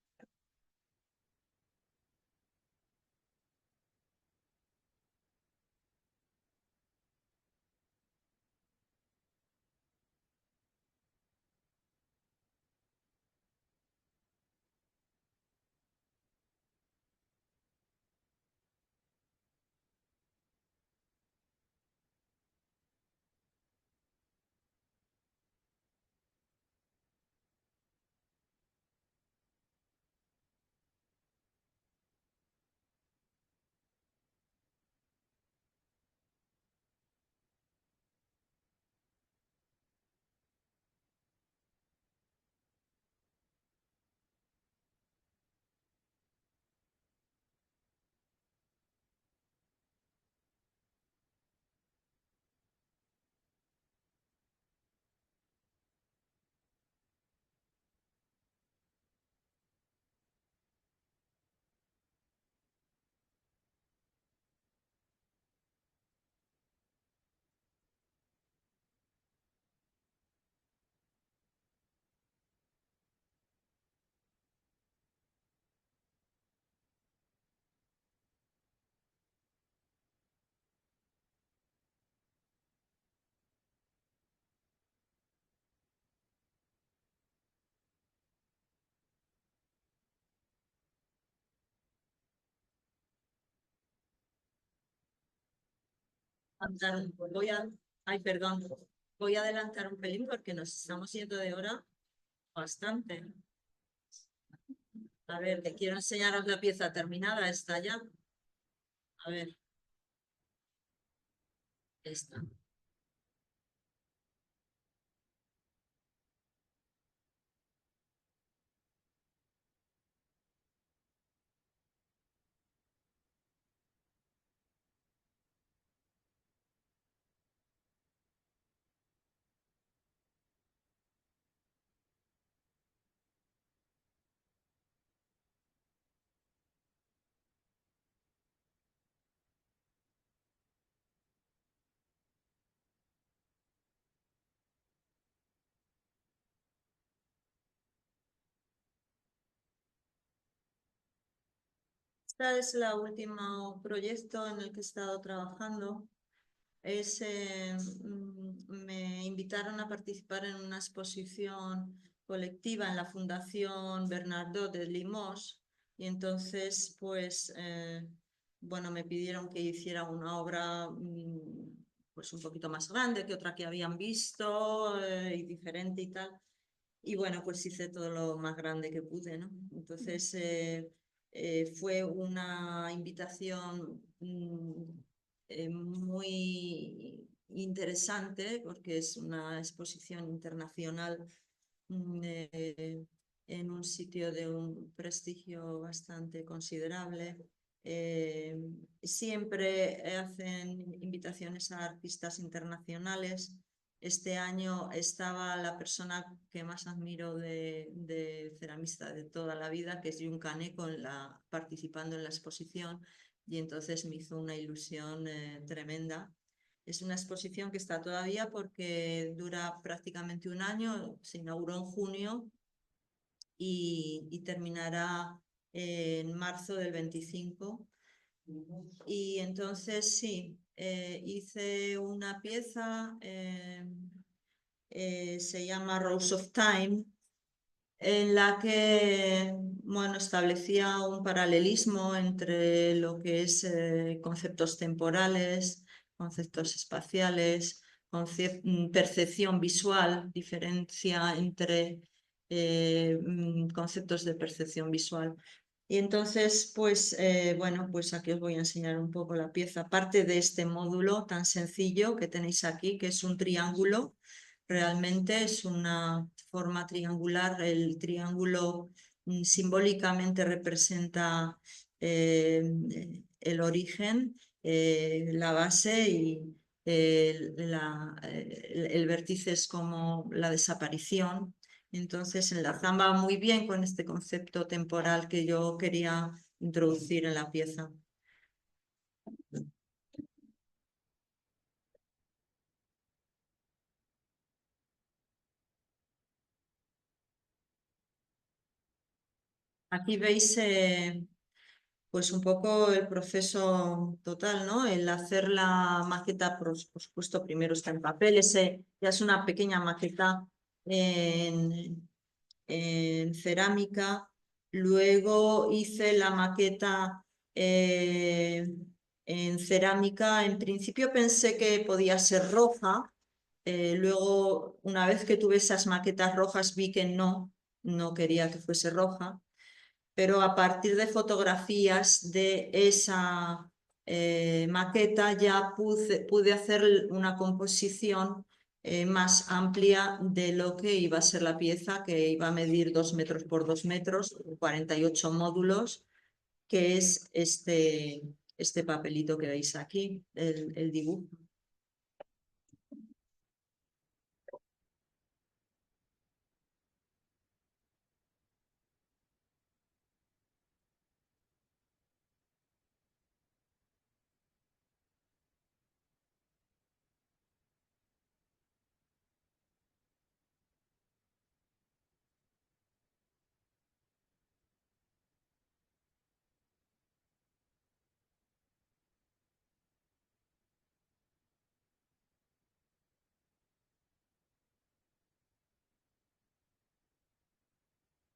Voy a... Ay, perdón. Voy a adelantar un pelín porque nos estamos yendo de hora bastante. A ver, que quiero enseñaros la pieza terminada, esta ya. A ver, esta. Este es el último proyecto en el que he estado trabajando. Me invitaron a participar en una exposición colectiva en la Fundación Bernardo de Limoges y entonces bueno, me pidieron que hiciera una obra pues un poquito más grande que otra que habían visto y diferente y tal. Y bueno, pues hice todo lo más grande que pude, ¿no? Entonces fue una invitación muy interesante porque es una exposición internacional en un sitio de un prestigio bastante considerable. Siempre hacen invitaciones a artistas internacionales. Este año estaba la persona que más admiro de ceramista de toda la vida, que es Jun Cane, participando en la exposición, y entonces me hizo una ilusión tremenda. Es una exposición que está todavía porque dura prácticamente un año, se inauguró en junio y terminará en marzo del 25. Y entonces sí, hice una pieza, se llama Rose of Time, en la que bueno, establecía un paralelismo entre lo que es conceptos temporales, conceptos espaciales, percepción visual, diferencia entre conceptos de percepción visual. Y entonces, bueno, pues aquí os voy a enseñar un poco la pieza. Parte de este módulo tan sencillo que tenéis aquí, que es un triángulo. Realmente es una forma triangular. El triángulo simbólicamente representa el origen, la base y el vértice es como la desaparición. Entonces enlazaba muy bien con este concepto temporal que yo quería introducir en la pieza. Aquí veis pues un poco el proceso total, ¿no? El hacer la maqueta, por supuesto, primero está en papel, ya es una pequeña maqueta en cerámica. Luego hice la maqueta en cerámica. En principio pensé que podía ser roja. Luego, una vez que tuve esas maquetas rojas, vi que no quería que fuese roja. Pero a partir de fotografías de esa maqueta ya pude hacer una composición más amplia de lo que iba a ser la pieza, que iba a medir 2 metros por 2 metros, 48 módulos, que es este papelito que veis aquí, el dibujo.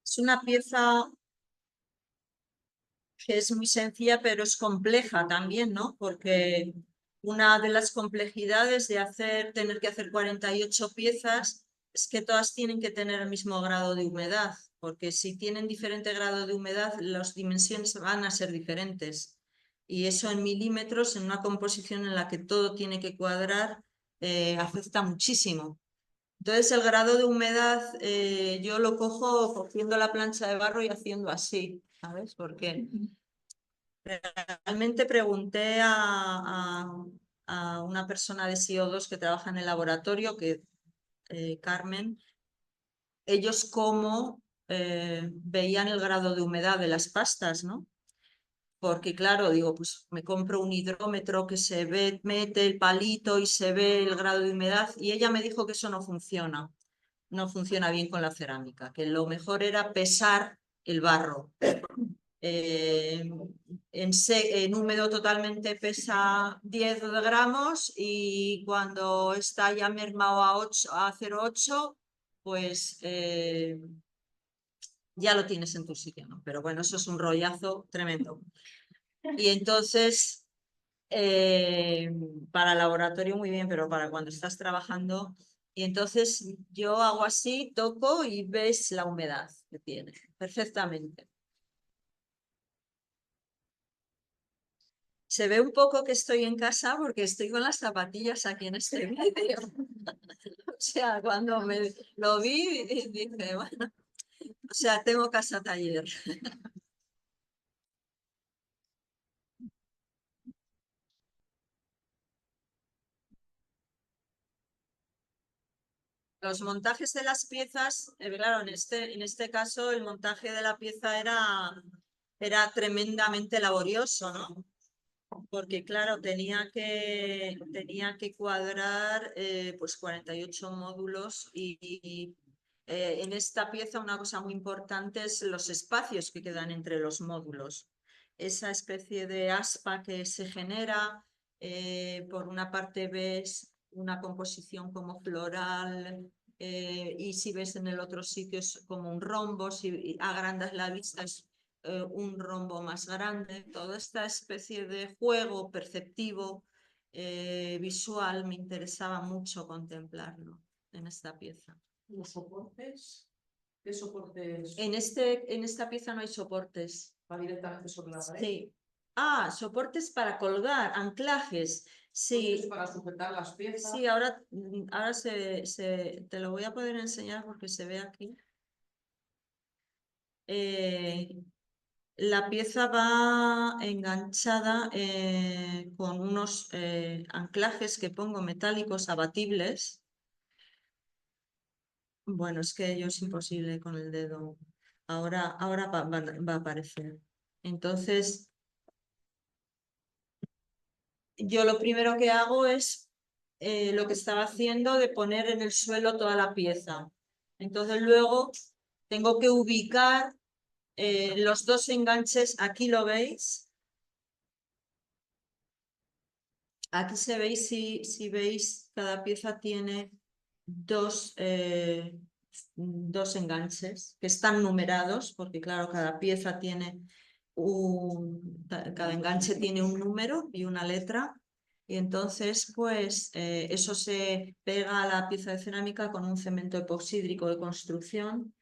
Es una pieza que es muy sencilla, pero es compleja también, ¿no? Porque una de las complejidades de tener que hacer 48 piezas es que todas tienen que tener el mismo grado de humedad, porque si tienen diferente grado de humedad, las dimensiones van a ser diferentes. Y eso en milímetros, en una composición en la que todo tiene que cuadrar, afecta muchísimo. Entonces el grado de humedad yo lo cojo cogiendo la plancha de barro y haciendo así, ¿sabes? Porque realmente pregunté a una persona de SIO2 que trabaja en el laboratorio, que Carmen, ellos cómo veían el grado de humedad de las pastas, ¿no? Porque claro, digo, pues me compro un hidrómetro que se ve, mete el palito y se ve el grado de humedad, y ella me dijo que eso no funciona bien con la cerámica, que lo mejor era pesar el barro. En húmedo totalmente pesa 10 gramos y cuando está ya mermado a 0,8, pues ya lo tienes en tu sitio, ¿no? Pero bueno, eso es un rollazo tremendo. Y entonces, para laboratorio muy bien, pero para cuando estás trabajando, y entonces yo hago así, toco y ves la humedad que tiene perfectamente. Se ve un poco que estoy en casa porque estoy con las zapatillas aquí en este vídeo. O sea, cuando me lo vi, dije, bueno, o sea, tengo casa taller. Los montajes de las piezas, claro, en este caso el montaje de la pieza era tremendamente laborioso, ¿no? Porque claro, tenía que cuadrar pues 48 módulos y en esta pieza una cosa muy importante es los espacios que quedan entre los módulos. Esa especie de aspa que se genera, por una parte ves una composición como floral, y si ves en el otro sitio es como un rombo, si agrandas la vista es un rombo más grande. Toda esta especie de juego perceptivo, visual, me interesaba mucho contemplarlo en esta pieza. ¿Los soportes? ¿Qué soportes? En esta pieza no hay soportes. ¿Va directamente sobre la pared? Sí. Ah, soportes para colgar, anclajes. Sí. ¿Soportes para sujetar las piezas? Sí, ahora te lo voy a poder enseñar porque se ve aquí. La pieza va enganchada con unos anclajes que pongo metálicos abatibles. Bueno, es que yo es imposible con el dedo. Ahora va a aparecer. Entonces, yo lo primero que hago es lo que estaba haciendo de poner en el suelo toda la pieza. Entonces luego tengo que ubicar los dos enganches. Aquí lo veis. Aquí se veis, si veis, cada pieza tiene dos enganches que están numerados, porque claro, cada pieza tiene cada enganche tiene un número y una letra, y entonces pues eso se pega a la pieza de cerámica con un cemento epoxídrico de construcción,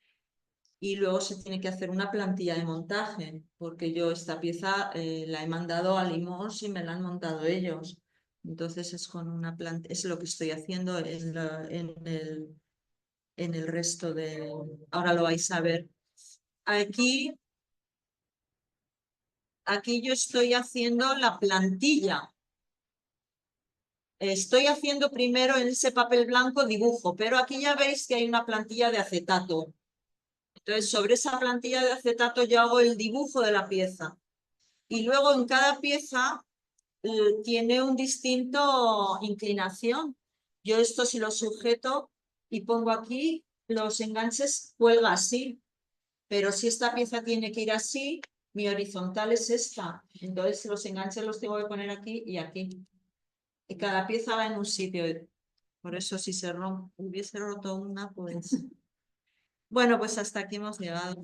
y luego se tiene que hacer una plantilla de montaje, porque yo esta pieza la he mandado a Limos y me la han montado ellos. Entonces es con una plantilla, es lo que estoy haciendo en el resto de... Ahora lo vais a ver. Aquí yo estoy haciendo la plantilla. Estoy haciendo primero en ese papel blanco dibujo, pero aquí ya veis que hay una plantilla de acetato. Entonces, sobre esa plantilla de acetato yo hago el dibujo de la pieza. Y luego en cada pieza tiene un distinto inclinación. Yo esto si lo sujeto y pongo aquí, los enganches cuelga así. Pero si esta pieza tiene que ir así, mi horizontal es esta. Entonces los enganches los tengo que poner aquí y aquí. Y cada pieza va en un sitio. Por eso si hubiese roto una, pues... Bueno, pues hasta aquí hemos llegado.